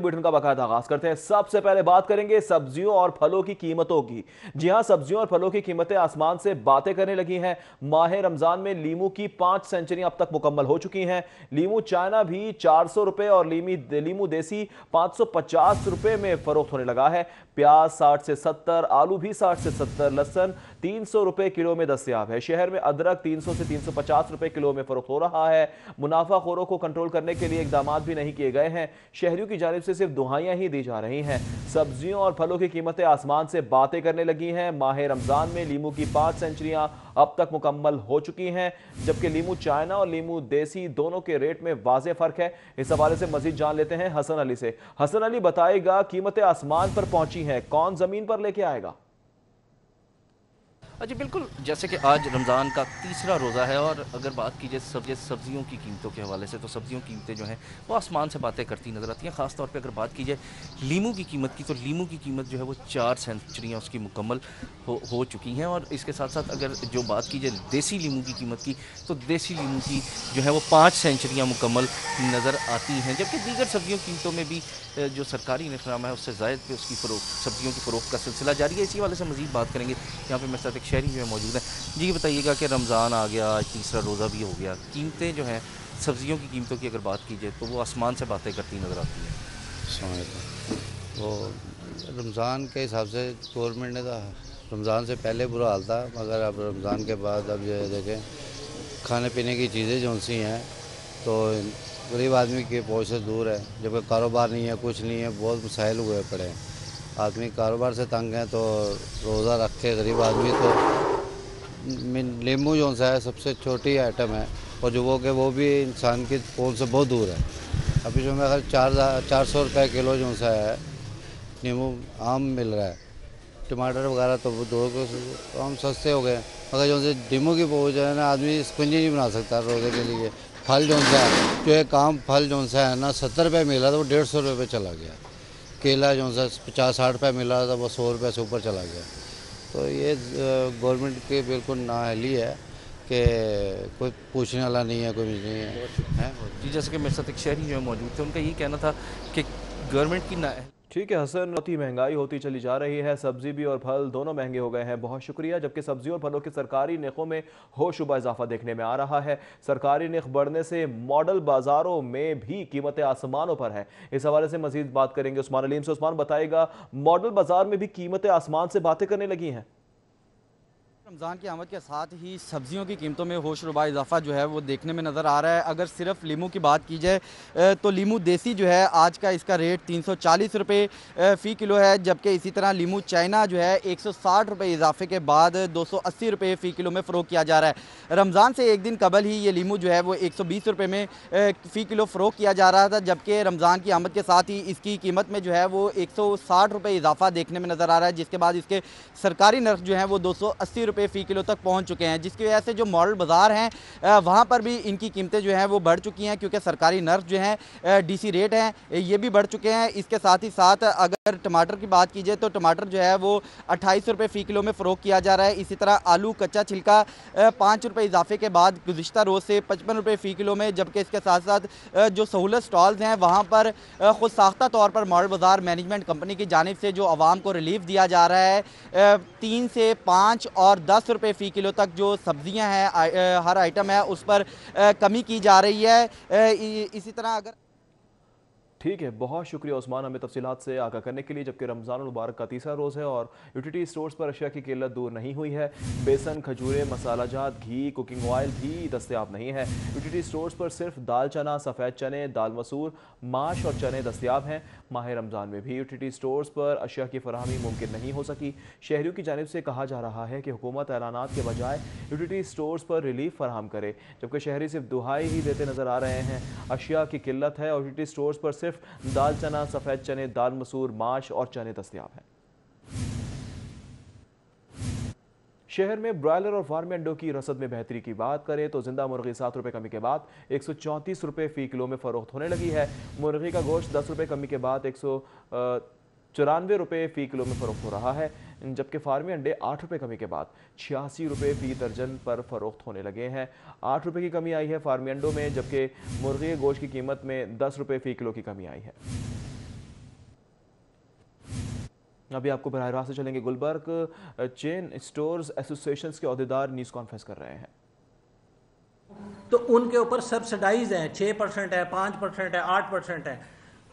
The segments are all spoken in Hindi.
बुलेटिन का बाकायदा आगाज करते हैं। सबसे पहले बात करेंगे सब्जियों और फलों की कीमतों की। जी हां, सब्जियों और फलों की कीमतें आसमान से बातें करने लगी हैं। माह रमजान में लीमू की 5 सेंचुरियां अब तक मुकम्मल हो चुकी हैं। लीमू चाइना भी 400 रुपए और लीमू देसी 550 रुपए में फरोख्त होने लगा है। प्याज 60 से 70, आलू भी 60 से 70, लहसन 300 रुपए किलो में दस्तयाब है। शहर में अदरक 300 से 350 रुपए किलो में फरोख्त हो रहा है। मुनाफाखोरों को कंट्रोल करने के लिए इकदाम भी नहीं किए गए हैं। शहरियों की जानिब से सिर्फ दुहाइयां ही दी जा रही हैं। सब्जियों और फलों की कीमतें आसमान से बातें करने लगी हैं। माह रमजान में लीमू की 5 सेंचुरियां अब तक मुकम्मल हो चुकी हैं, जबकि लीमू चाइना और लीमू देसी दोनों के रेट में वाज़ेह फर्क है। इस हवाले से मजीद जान लेते हैं हसन अली से। हसन अली बताएगा, कीमतें आसमान पर पहुंची हैं, कौन जमीन पर लेके आएगा? जी बिल्कुल, जैसे कि आज रमज़ान का तीसरा रोज़ा है और अगर बात की जाए सब्जियों की कीमतों के हवाले से, तो सब्जियों की कीमतें जो हैं वो आसमान से बातें करती नज़र आती हैं। ख़ास तौर पे अगर बात की जाए लीमू की कीमत की, तो लीमू की कीमत जो है वो 4 सेंचुरियाँ उसकी मुकम्मल हो चुकी हैं। और इसके साथ साथ अगर जो बात की जाए देसी लीमू की कीमत की, तो देसी लीमू की जो है वो 5 सेंचुरियाँ मुकम्मल नज़र आती हैं। जबकि दीगर सब्जियों की कीमतों में भी जो सरकारी निखनामा है उससे ज़ायद पे उसकी सब्जियों की फ़रोख्त का सिलसिला जारी है। इसी वाले से मज़ीद बात करेंगे। यहाँ पे मेरे साथ एक शहरी जो है मौजूद है। जी, ये बताइएगा कि रमज़ान आ गया, आज तीसरा रोज़ा भी हो गया, कीमतें जो हैं सब्जियों की कीमतों की अगर बात की जाए तो वो आसमान से बातें करती नज़र आती हैं। वो रमज़ान के हिसाब से गवर्नमेंट ने तो रमज़ान से पहले बुरा हाल था, मगर अब रमज़ान के बाद अब जो है देखें खाने पीने की चीज़ें जो सी हैं तो गरीब आदमी के पहुँच से दूर है। जब कारोबार नहीं है, कुछ नहीं है, बहुत मसाइल हुए पड़े हैं। आदमी कारोबार से तंग है, तो रोज़ा रख के गरीब आदमी तो नींबू जो सा है सबसे छोटी आइटम है और जो वो भी इंसान की पहुँच से बहुत दूर है। अभी जो मेरा 400 रुपये किलो जो सा है नींबू आम मिल रहा है। टमाटर वगैरह तो वो दो आम सस्ते हो गए, मगर जो से नींबू की पहुँच है ना, आदमी स्पंजी नहीं बना सकता रोज़े के लिए। फल जो सा है, जो एक आम फल जो सा है ना 70 रुपये मिला था, वो 150 रुपये पे चला गया। केला जो सा 50-60 रुपये मिला था, वो 100 रुपये से ऊपर चला गया। तो ये गवर्नमेंट की बिल्कुल नाअहली है कि कोई पूछने वाला नहीं है, कोई नहीं है। जी, जैसे कि मेरे साथ एक शहरी जो है मौजूद थे, उनका यही कहना था कि गवर्नमेंट की ना ठीक है हसन, होती महंगाई होती चली जा रही है, सब्जी भी और फल दोनों महंगे हो गए हैं, बहुत शुक्रिया। जबकि सब्जियों और फलों के सरकारी निरखों में होशुबा इजाफा देखने में आ रहा है। सरकारी निरख बढ़ने से मॉडल बाजारों में भी कीमतें आसमानों पर हैं। इस हवाले से मजीद बात करेंगे उस्मान अलीम से। उस्मान बताएगा, मॉडल बाजार में भी कीमतें आसमान से बातें करने लगी हैं। रमज़ान की आमद के साथ ही सब्जियों की कीमतों में होशरुबा इजाफा जो है वो देखने में नज़र आ रहा है। अगर सिर्फ लीमू की बात की जाए तो लीमू देसी जो है आज का इसका रेट 340 रुपये फ़ी किलो है, जबकि इसी तरह लीमू चाइना जो है 160 रुपये इजाफे के बाद 280 रुपये फ़ी किलो में फ़रोख्त किया जा रहा है। रमज़ान से एक दिन कबल ही ये लीमू जो है वो 120 रुपये में फ़ी किलो फ़रोख्त किया जा रहा था, जबकि रमज़ान की आमद के साथ ही इसकी कीमत में जो है वो 160 रुपये इजाफा देखने में नज़र आ रहा है, जिसके बाद इसके सरकारी नर्ख जो है वो 280 रुपये फ़ी किलो तक पहुंच चुके हैं, जिसकी वजह से जो मॉडल बाज़ार हैं वहां पर भी इनकी कीमतें जो हैं वो बढ़ चुकी हैं, क्योंकि सरकारी नर्ख जो हैं डीसी रेट हैं ये भी बढ़ चुके हैं। इसके साथ ही साथ अगर टमाटर की बात की जाए तो टमाटर जो है वो 28 रुपये फ़ी किलो में फ़रोख्त किया जा रहा है। इसी तरह आलू कच्चा छिलका 5 रुपये इजाफे के बाद गुज़िश्ता रोज़ से 55 रुपये फ़ी किलो में, जबकि इसके साथ साथ जो सहूलत स्टॉल्स हैं वहाँ पर खुद साख्ता तौर पर मॉडल बाज़ार मैनेजमेंट कंपनी की जानिब से जो आवाम को रिलीफ दिया जा रहा है 3 से 5 और 10 रुपये फ़ी किलो तक जो सब्जियां हैं हर आइटम है उस पर कमी की जा रही है। इसी तरह अगर ठीक है, बहुत शुक्रिया उस्मान हमें तफसीलात से आगाह करने के लिए। जबकि रमज़ान मुबारक का तीसरा रोज़ है और यूटिलिटी स्टोर्स पर अशिया की किल्लत दूर नहीं हुई है। बेसन, खजूरें, मसाला जात, घी, कुकिंग ऑयल भी दस्तयाब नहीं है। यूटिलिटी स्टोर्स पर सिर्फ दाल चना, सफ़ेद चने, दाल मसूर, माश और चने दस्तयाब हैं। माह रमज़ान में भी यूटिलिटी स्टोर्स पर अशिया की फराहमी मुमकिन नहीं हो सकी। शहरियों की जानिब से कहा जा रहा है कि हुकूमत ऐलानात के बजाय यूटिलिटी स्टोर्स पर रिलीफ फराहम करे, जबकि शहरी सिर्फ दुहाई ही देते नज़र आ रहे हैं। अशिया की किल्लत है और यूटिलिटी स्टोर्स पर सिर्फ दाल चना, सफ़ेद चने, दाल मसूर, माश और चने दस्तयाब हैं। शहर में ब्रॉयलर और फार्मी अंडों की रसद में बेहतरी की बात करें तो जिंदा मुर्गी 7 रुपये कमी के बाद 134 रुपये फ़ी किलो में फ़रोख्त होने लगी है। मुर्गी का गोश्त 10 रुपये कमी के बाद 194 रुपये फ़ी किलो में फ़रोख्त हो रहा है, जबकि फार्मी अंडे 8 रुपये कमी के बाद 86 रुपये फ़ी दर्जन पर फ़रोख्त होने लगे हैं। 8 रुपये की कमी आई है फार्मी अंडों में, जबकि मुर्गी के गोश्त की कीमत में 10 रुपये फ़ी किलो की कमी आई है। अभी आपको बराह रास्त से चलेंगे गुलबर्ग। चेन स्टोर्स एसोसिएशन के अहदेदार न्यूज़ कॉन्फ्रेंस कर रहे हैं। तो उनके ऊपर सब्सिडाइज है, 6% है, 5% है, 8% है।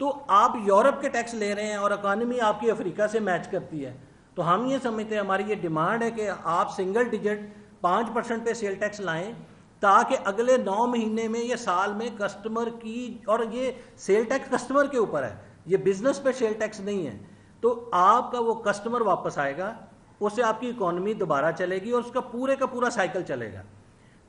तो आप यूरोप के टैक्स ले रहे हैं और इकॉनमी आपकी अफ्रीका से मैच करती है। तो हम ये समझते हैं, हमारी ये डिमांड है कि आप सिंगल डिजिट 5% पे सेल टैक्स लाएं, ताकि अगले 9 महीने में या साल में कस्टमर की, और ये सेल टैक्स कस्टमर के ऊपर है, ये बिजनेस पे सेल टैक्स नहीं है। तो आपका वो कस्टमर वापस आएगा, उससे आपकी इकॉनमी दोबारा चलेगी और उसका पूरे का पूरा साइकिल चलेगा।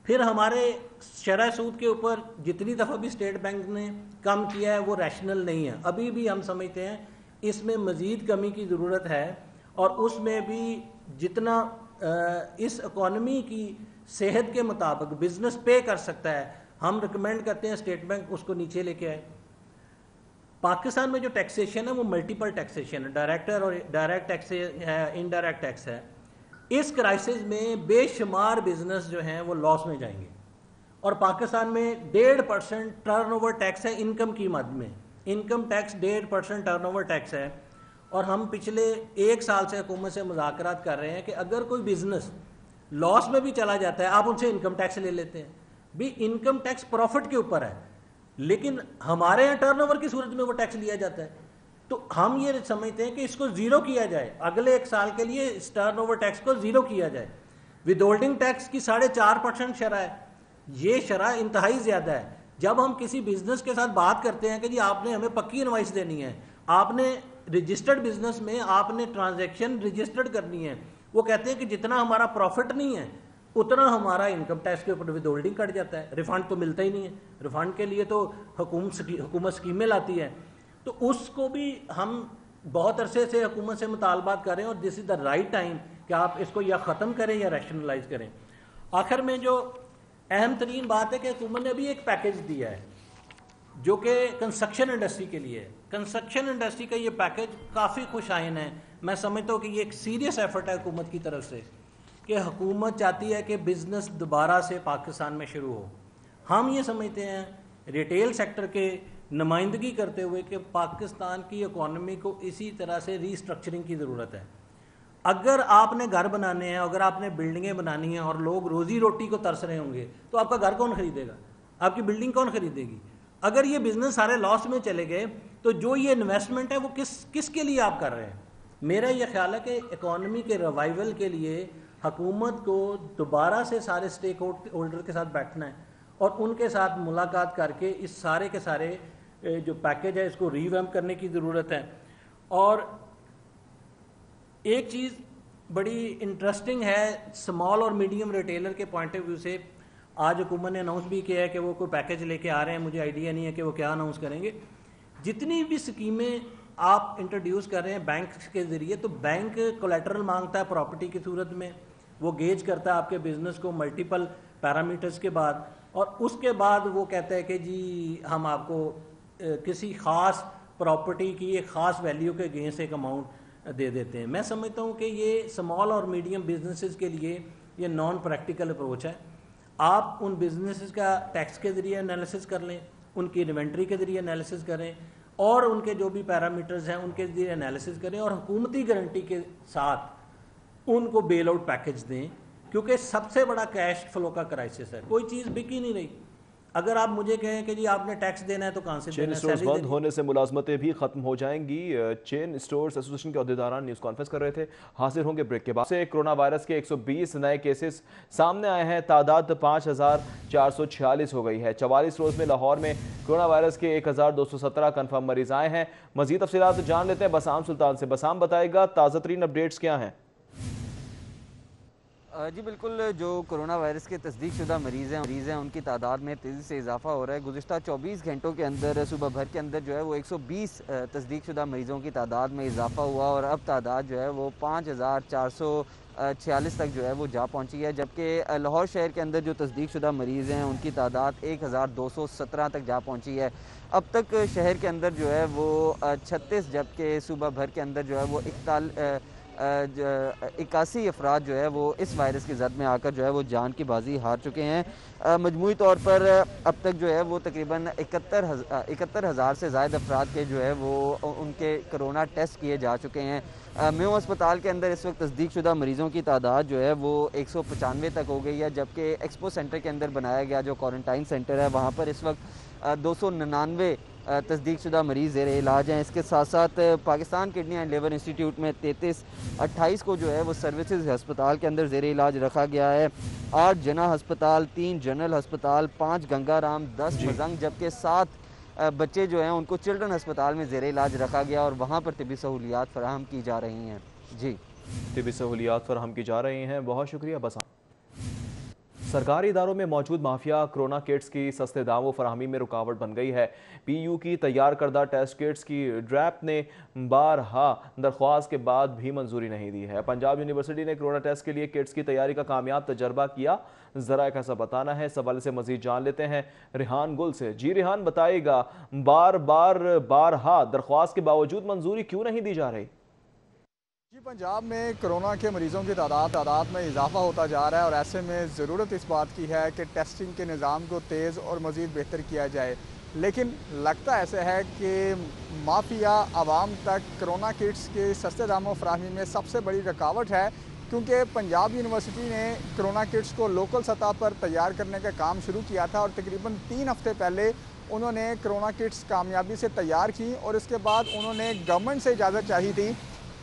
फिर हमारे शरह सूद के ऊपर जितनी दफ़ा भी स्टेट बैंक ने कम किया है वो रैशनल नहीं है। अभी भी हम समझते हैं इसमें मज़ीद कमी की ज़रूरत है, और उसमें भी जितना इस इकॉनमी की सेहत के मुताबिक बिजनेस पे कर सकता है, हम रिकमेंड करते हैं स्टेट बैंक उसको नीचे लेके आए। पाकिस्तान में जो टैक्सेशन है वो मल्टीपल टैक्सेशन है, डायरेक्ट टैक्स है, इनडायरेक्ट टैक्स है। इस क्राइसिस में बेशुमार बिजनेस जो हैं वो लॉस में जाएंगे, और पाकिस्तान में 1.5% टर्नओवर टैक्स है इनकम की मद में। इनकम टैक्स 1.5% टर्नओवर टैक्स है, और हम पिछले 1 साल से हुकूमत से मुज़ाकरात कर रहे हैं कि अगर कोई बिजनेस लॉस में भी चला जाता है आप उनसे इनकम टैक्स ले लेते हैं। भी इनकम टैक्स प्रॉफिट के ऊपर है, लेकिन हमारे यहाँ टर्नओवर की सूरत में वो टैक्स लिया जाता है। तो हम ये समझते हैं कि इसको ज़ीरो किया जाए, अगले 1 साल के लिए इस टर्नओवर टैक्स को ज़ीरो किया जाए। विदहोल्डिंग टैक्स की 4.5% शरह है, ये शरह इंतहाई ज़्यादा है। जब हम किसी बिजनेस के साथ बात करते हैं कि जी आपने हमें पक्की इनवाइस देनी है, आपने रजिस्टर्ड बिजनेस में आपने ट्रांजैक्शन रजिस्टर्ड करनी है, वो कहते हैं कि जितना हमारा प्रॉफिट नहीं है उतना हमारा इनकम टैक्स के ऊपर विदहोल्डिंग कट जाता है, रिफंड तो मिलता ही नहीं है। रिफंड के लिए तो हुकूमत स्कीमें लाती है। तो उसको भी हम बहुत अरसे से हुकूमत से मुतालबात कर रहे हैं, और this is the right time कि आप इसको या ख़त्म करें या रैशनलाइज करें। आखिर में जो अहम तरीन बात है कि हुकूमत ने अभी एक पैकेज दिया है जो कि कंस्ट्रक्शन इंडस्ट्री के लिए है। कंस्ट्रक्शन इंडस्ट्री का ये पैकेज काफ़ी खुशाइन है। मैं समझता हूँ कि ये एक सीरियस एफर्ट है हुकूमत की तरफ से, कि हुकूमत चाहती है कि बिज़नेस दोबारा से पाकिस्तान में शुरू हो। हम ये समझते हैं रिटेल सेक्टर के नुमाइंदगी करते हुए कि पाकिस्तान की इकॉनमी को इसी तरह से रीस्ट्रक्चरिंग की ज़रूरत है। अगर आपने घर बनाने हैं, अगर आपने बिल्डिंगें बनानी हैं और लोग रोज़ी रोटी को तरस रहे होंगे, तो आपका घर कौन खरीदेगा, आपकी बिल्डिंग कौन खरीदेगी? अगर ये बिज़नेस सारे लॉस में चले गए तो जो ये इन्वेस्टमेंट है वो किसके लिए आप कर रहे हैं? मेरा ये ख्याल है कि इकॉनमी के रिवाइवल के लिए हुकूमत को दोबारा से सारे स्टेक होल्डर के साथ बैठना है और उनके साथ मुलाकात करके इस सारे के सारे जो पैकेज है इसको रीवैम्प करने की ज़रूरत है। और एक चीज़ बड़ी इंटरेस्टिंग है स्मॉल और मीडियम रिटेलर के पॉइंट ऑफ व्यू से, आज हुकूमत ने अनाउंस भी किया है कि वो कोई पैकेज लेके आ रहे हैं। मुझे आइडिया नहीं है कि वो क्या अनाउंस करेंगे। जितनी भी स्कीमें आप इंट्रोड्यूस कर रहे हैं बैंक के ज़रिए, तो बैंक कोलेटरल मांगता है प्रॉपर्टी की सूरत में, वो गेज करता है आपके बिज़नेस को मल्टीपल पैरामीटर्स के बाद, और उसके बाद वो कहता है कि जी हम आपको किसी ख़ास प्रॉपर्टी की एक ख़ास वैल्यू के अगेंस्ट एक अमाउंट दे देते हैं। मैं समझता हूँ कि ये स्मॉल और मीडियम बिजनेसेस के लिए ये नॉन प्रैक्टिकल अप्रोच है। आप उन बिजनेसेस का टैक्स के ज़रिए एनालिसिस कर लें, उनकी इन्वेंट्री के ज़रिए एनालिसिस करें, और उनके जो भी पैरामीटर्स हैं उनके ज़रिए एनालिसिस करें, और हुकूमती गारंटी के साथ उनको बेल आउट पैकेज दें, क्योंकि सबसे बड़ा कैश फ्लो का क्राइसिस है। कोई चीज़ बिक ही नहीं रही। अगर आप मुझे कहें कि जी आपने टैक्स देना है तो कहाँ से देना है? चेन स्टोर्स बंद होने से मुलाजमतें भी खत्म हो जाएंगी। चेन स्टोर्स एसोसिएशन के अहदेदारान न्यूज़ कॉन्फ्रेंस कर रहे थे। हाजिर होंगे ब्रेक के बाद। से कोरोना वायरस के 120 नए केसेस सामने आए हैं। तादाद 5446 हो गई है। 44 रोज में लाहौर में कोरोना वायरस के 1217 कन्फर्म मरीज आए हैं। मजीद तफसीलात जान लेते हैं बसाम सुल्तान से। बसाम बताएगा ताज़ा तरीन अपडेट्स क्या हैं? जी बिल्कुल, जो कोरोना वायरस के तस्दीक शुदा मरीज़ हैं उनकी तादाद में तेज़ी से इजाफा हो रहा है। गुज़िश्ता 24 घंटों के अंदर सुबह भर के अंदर जो है वो 120 तस्दीक शुदा मरीज़ों की तादाद में इजाफा हुआ, और अब तादाद जो है वो 5446 तक जो है वो जा पहुंची है। जबकि लाहौर शहर के अंदर जो तस्दीक शुदा मरीज़ हैं उनकी तादाद 1217 तक जा पहुंची है। अब तक शहर के अंदर जो है वो 36, जबकि सुबह भर के अंदर जो है वो 81 अफराद जो है वो इस वायरस की जद में आकर जो है वो जान की बाजी हार चुके हैं। मजमूई तौर पर अब तक जो है वो तकरीबन 71,000 से ज़ायद अफराद के जो है वो उनके कोरोना टेस्ट किए जा चुके हैं। मेयो अस्पताल के अंदर इस वक्त तस्दीक शुदा मरीज़ों की तादाद जो है वो 195 तक हो गई है, जबकि एक्सपो सेंटर के अंदर बनाया गया जो क्वारंटाइन सेंटर है वहाँ पर इस वक्त 299 तस्दीक शुदा मरीज़ ज़ेर इलाज हैं। इसके साथ साथ Pakistan kidney and liver institute में 28 को जो है वो सर्विसेज अस्पताल के अंदर ज़ेर इलाज रखा गया है। 8 जना अस्पताल, 3 जनरल अस्पताल, 5 गंगाराम, 10 मजंग, जबकि 7 बच्चे जो हैं उनको चिल्ड्रन अस्पताल में ज़ेर इलाज रखा गया और वहाँ पर तिबी सहूलियात फराहम की जा रही हैं। जी, तिबी सहूलियात फराहम की जा रही हैं, बहुत शुक्रिया। बस सरकारी इदारों में मौजूद माफिया कोरोना किट्स की सस्ते दामों फराहमी में रुकावट बन गई है। PU की तैयार करदा टेस्ट किट्स की ड्रैप ने बारहा दरख्वास्त के बाद भी मंजूरी नहीं दी है। पंजाब यूनिवर्सिटी ने कोरोना टेस्ट के लिए किट्स की तैयारी का कामयाब तजर्बा किया, जरा एक ऐसा बताना है। इस हवाले से मजीद जान लेते हैं रिहान गुल से। जी रिहान, बताइएगा बारहा दरख्वास्त के बावजूद मंजूरी क्यों नहीं दी जा रही? जी, पंजाब में कोरोना के मरीज़ों की तादाद में इजाफा होता जा रहा है और ऐसे में ज़रूरत इस बात की है कि टेस्टिंग के निज़ाम को तेज़ और मज़ीद बेहतर किया जाए। लेकिन लगता ऐसा है कि माफिया आवाम तक कोरोना किट्स के सस्ते दामों फराहमी में सबसे बड़ी रुकावट है, क्योंकि पंजाब यूनिवर्सिटी ने कोरोना किट्स को लोकल सतह पर तैयार करने का काम शुरू किया था और तकरीबन 3 हफ्ते पहले उन्होंने कोरोना किट्स कामयाबी से तैयार की और इसके बाद उन्होंने गवर्नमेंट से इजाज़त चाहिए थी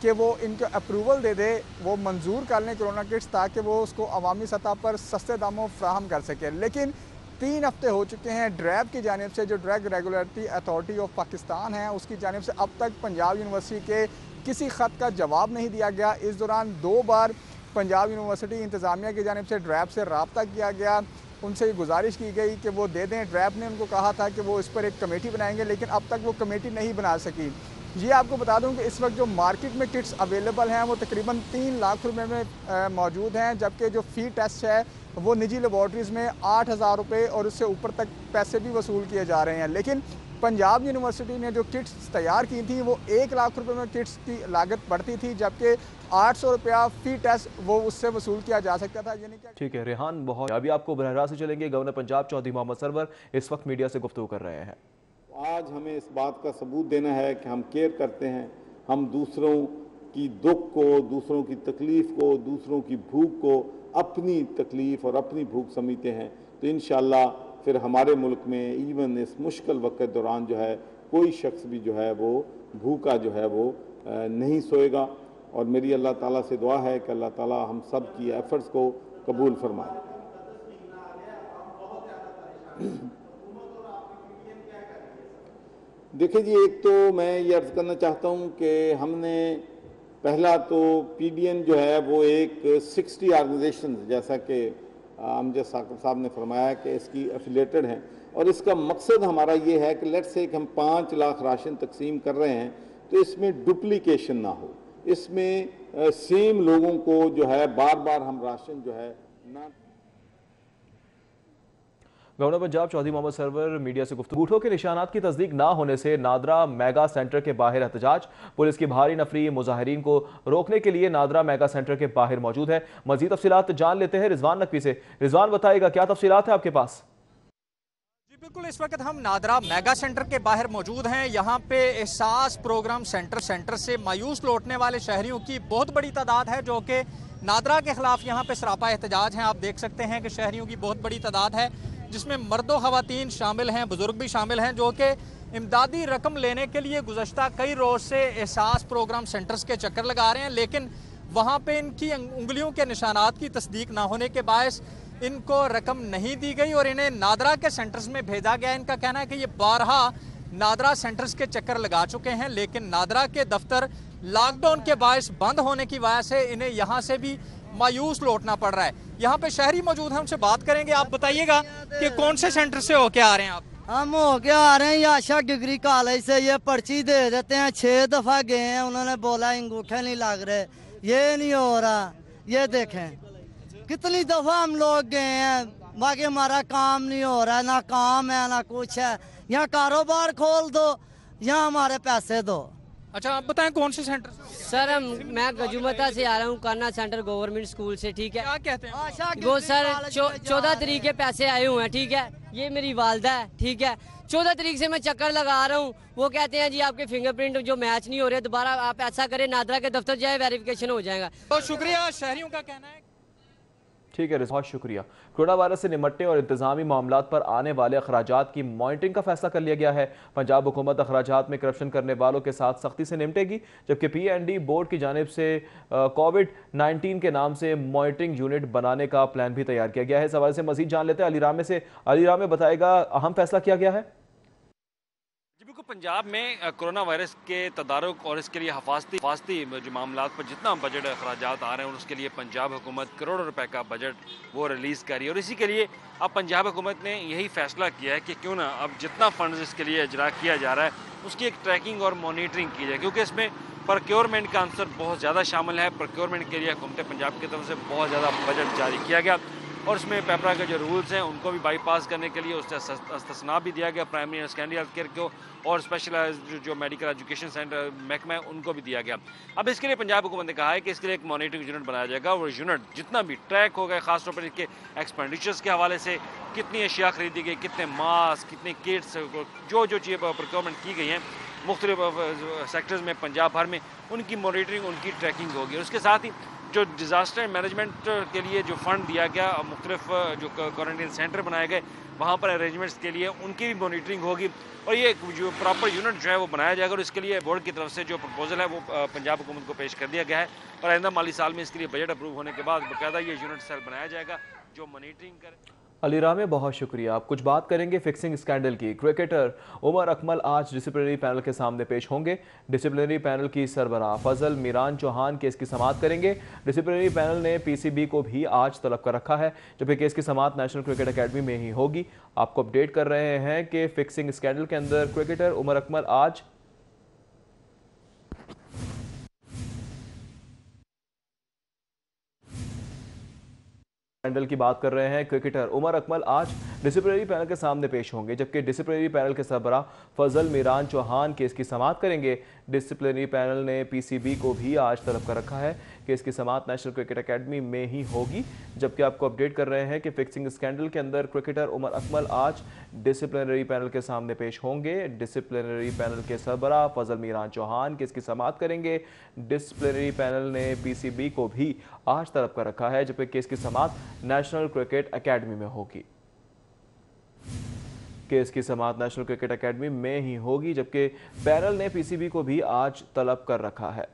कि वो इनको अप्रूवल दे दे, वो मंजूर कर लें कोरोना किट्स, ताकि वो उसको अवामी सतह पर सस्ते दामों फ्राहम कर सके। लेकिन 3 हफ्ते हो चुके हैं ड्रैब की जानिब से, जो drug regulatory authority of Pakistan है, उसकी जानिब से अब तक पंजाब यूनिवर्सिटी के किसी ख़त का जवाब नहीं दिया गया। इस दौरान 2 बार पंजाब यूनिवर्सिटी इंतज़ामिया की जानिब से ड्रैब से रब्ता किया गया, उनसे ये गुजारिश की गई कि वो दे दें। ड्रैब ने उनको कहा था कि वो इस पर एक कमेटी बनाएंगे, लेकिन अब तक वो कमेटी नहीं बना सकी। ये आपको बता दूं कि इस वक्त जो मार्केट में किट्स अवेलेबल हैं वो तकरीबन 3 लाख रुपए में मौजूद हैं, जबकि जो फ़ी टेस्ट है वो निजी लेबॉर्ट्रीज़ में 8,000 रुपये और उससे ऊपर तक पैसे भी वसूल किए जा रहे हैं। लेकिन पंजाब यूनिवर्सिटी ने जो किट्स तैयार की थी वो 1 लाख रुपये में किट्स की लागत बढ़ती थी, जबकि 800 रुपया फ़ी टेस्ट वो उससे वसूल किया जा सकता था। यानी क्या ठीक है रिहान, बहुत अभी आपको बरह रास्त से चलेंगे। गवर्नर पंजाब चौधरी मोहम्मद सरवर इस वक्त मीडिया से गुफ्तगू कर रहे हैं। आज हमें इस बात का सबूत देना है कि हम केयर करते हैं, हम दूसरों की दुख को, दूसरों की तकलीफ़ को, दूसरों की भूख को अपनी तकलीफ़ और अपनी भूख समझते हैं, तो इंशाअल्लाह फिर हमारे मुल्क में इवन इस मुश्किल वक्त दौरान जो है कोई शख्स भी जो है वो भूखा जो है वो नहीं सोएगा। और मेरी अल्लाह ताला से दुआ है कि अल्लाह ताला हम सब की एफर्ट्स को कबूल फरमाए। देखिए जी, एक तो मैं ये अर्ज़ करना चाहता हूँ कि हमने पहला तो PDN जो है वो एक 60 ऑर्गेनाइजेशन, जैसा कि अमजद साहब ने फरमाया कि इसकी एफिलेटेड हैं, और इसका मकसद हमारा ये है कि लेट्स से हम 5 लाख राशन तकसीम कर रहे हैं तो इसमें डुप्लीकेशन ना हो, इसमें सेम लोगों को जो है बार बार हम राशन जो है ना। गवर्नर पंजाब चौधरी मोहम्मद सरवर मीडिया से गुफ्तगू। बूटों के निशानात की तस्दीक ना होने से नादरा मेगा सेंटर के बाहर एहतजाज, पुलिस की भारी नफरी मुजाहिरीन को रोकने के लिए नादरा मेगा सेंटर के बाहर मौजूद है। मजीद तफसीलात जान लेते हैं रिजवान नकवी से। रिजवान, बताइएगा क्या तफसीलात है आपके पास? बिल्कुल, इस वक्त हम नादरा मेगा सेंटर के बाहर मौजूद हैं। यहाँ पे एहसास प्रोग्राम सेंटर से मायूस लौटने वाले शहरियों की बहुत बड़ी तादाद है, जो कि नादरा के खिलाफ यहाँ पे सरापा एहतजाज हैं। आप देख सकते हैं कि शहरियों की बहुत बड़ी तादाद है, जिसमें मर्दों खवातीन शामिल हैं, बुजुर्ग भी शामिल हैं, जो कि इमदादी रकम लेने के लिए गुज़श्ता कई रोज़ से एहसास प्रोग्राम सेंटर्स के चक्कर लगा रहे हैं, लेकिन वहाँ पे इनकी उंगलियों के निशानात की तस्दीक ना होने के बायस इनको रकम नहीं दी गई और इन्हें नादरा के सेंटर्स में भेजा गया। इनका कहना है कि ये बारहा नादरा सेंटर्स के चक्कर लगा चुके हैं, लेकिन नादरा के दफ्तर लॉकडाउन के बायस बंद होने की वजह से इन्हें यहाँ से भी मायूस लौटना पड़ रहा है। यहाँ पे शहरी मौजूद हैं, हमसे बात करेंगे। आप बताइएगा कि कौन से सेंटर से होके आ रहे हैं आप? हम होके आ रहे हैं आशा डिग्री कॉलेज से। ये पर्ची दे देते हैं, 6 दफा गए हैं, उन्होंने बोला अंगूठे नहीं लग रहे, ये नहीं हो रहा। ये देखें कितनी दफा हम लोग गए हैं, बाकी हमारा काम नहीं हो रहा है, ना काम है ना कुछ है। यहाँ कारोबार खोल दो, यहाँ हमारे पैसे दो। अच्छा, आप बताएं कौन से सेंटर से? सर मैं गजुमता से आ रहा हूँ, कान्हा सेंटर गवर्नमेंट स्कूल से। ठीक है, क्या कहते हैं वो सर 14 तारीख के पैसे आए हुए हैं। ठीक है, ये मेरी वालदा है। ठीक है, 14 तारीख से मैं चक्कर लगा रहा हूँ। वो कहते हैं जी आपके फिंगरप्रिंट जो मैच नहीं हो रहे, दोबारा आप ऐसा करें नादरा के दफ्तर जाए, वेरिफिकेशन हो जाएगा। तो शुक्रिया, शहरियों का कहना है। ठीक है, बहुत शुक्रिया। कोरोना वायरस से निपटने और इंतजामी मामलात पर आने वाले अखराजात की मॉनिटरिंग का फैसला कर लिया गया है। पंजाब हुकूमत अखराजात में करप्शन करने वालों के साथ सख्ती से निपटेगी, जबकि PND बोर्ड की जानिब से कोविड-19 के नाम से मॉनिटरिंग यूनिट बनाने का प्लान भी तैयार किया गया है। इस हवाले से मजीद जान लेते हैं अलीरामे से। अलीरामे बताएगा अहम फैसला किया गया है। बिल्कुल, पंजाब में कोरोना वायरस के तदारुक और इसके लिए हिफाजती जो मामलात पर जितना बजट अखराजात आ रहे हैं, और उसके लिए पंजाब हुकूमत करोड़ों रुपए का बजट वो रिलीज़ करी। और इसी के लिए अब पंजाब हुकूमत ने यही फैसला किया है कि क्यों ना अब जितना फंड्स इसके लिए इजरा किया जा रहा है उसकी एक ट्रैकिंग और मॉनिटरिंग की जाए, क्योंकि इसमें प्रोक्योरमेंट का आंसर बहुत ज़्यादा शामिल है। प्रोक्योरमेंट के लिए हुकूमत पंजाब की तरफ से बहुत ज़्यादा बजट जारी किया गया, और उसमें पेपरा के जो रूल्स हैं उनको भी बाईपास करने के लिए उससे इस्तिस्ना भी दिया गया प्राइमरी और सेकेंडरी हेल्थ केयर को, और स्पेशलाइज्ड जो मेडिकल एजुकेशन सेंटर महकमा है उनको भी दिया गया। अब इसके लिए पंजाब हुकूमत ने कहा है कि इसके लिए एक मॉनिटरिंग यूनिट बनाया जाएगा, और यूनिट जितना भी ट्रैक होगा, खासतौर पर इसके एक्सपेंडिचर्स के हवाले से कितनी अशिया खरीदी गई, कितने मास्क, कितने किट्स, जो चीज़ें प्रोक्योरमेंट की गई हैं मुख्तलिफ सेक्टर्स में पंजाब भर में, उनकी मॉनिटरिंग, उनकी ट्रैकिंग होगी। और उसके साथ ही जो डिज़ास्टर मैनेजमेंट के लिए जो फ़ंड दिया गया, मुख्तलिफ जो क्वारंटीन सेंटर बनाए गए वहाँ पर अरेंजमेंट्स के लिए उनकी भी मॉनिटरिंग होगी, और ये जो प्रॉपर यूनिट जो है वो बनाया जाएगा। और इसके लिए बोर्ड की तरफ से जो प्रपोजल है वो पंजाब हुकूमत को पेश कर दिया गया है, और आइंदा माली साल में इसके लिए बजट अप्रूव होने के बाद बाकायदा ये यूनिट सेल बनाया जाएगा जो मॉनिटरिंग करे। अलीरामे बहुत शुक्रिया। आप कुछ बात करेंगे फिक्सिंग स्कैंडल की। क्रिकेटर उमर अकमल आज डिसिप्लिनरी पैनल के सामने पेश होंगे। डिसिप्लिनरी पैनल की सरबराह फजल मीरान चौहान केस की समाअत करेंगे। डिसिप्लिनरी पैनल ने PCB को भी आज तलब कर रखा है, जबकि केस की समाअत नेशनल क्रिकेट अकेडमी में ही होगी। आपको अपडेट कर रहे हैं कि फिक्सिंग स्कैंडल के अंदर क्रिकेटर उमर अकमल आज स्कैंडल की बात कर रहे हैं। क्रिकेटर उमर अकमल आज डिसिप्लिनरी पैनल के सामने पेश होंगे, जबकि डिसिप्लिनरी पैनल के सरबराह फजल मीरान चौहान केस की समाअत करेंगे। डिसिप्लिनरी पैनल ने PCB को भी आज तलब कर रखा है। केस की समाअत नेशनल क्रिकेट अकेडमी में ही होगी, जबकि आपको अपडेट कर रहे हैं कि फिक्सिंग स्कैंडल के अंदर क्रिकेटर उमर अकमल आज डिसिप्लिनरी पैनल के सामने पेश होंगे। डिसिप्लिनरी पैनल के सरबराह फजल मीरान चौहान केस की समाअत करेंगे। डिसिप्लिनरी पैनल ने PCB को भी आज तलब कर रखा है, जबकि केस की समाअत नेशनल क्रिकेट अकेडमी में होगी। केस की समाअत नेशनल क्रिकेट अकेडमी में ही होगी, जबकि पैनल ने PCB को भी आज तलब कर रखा है।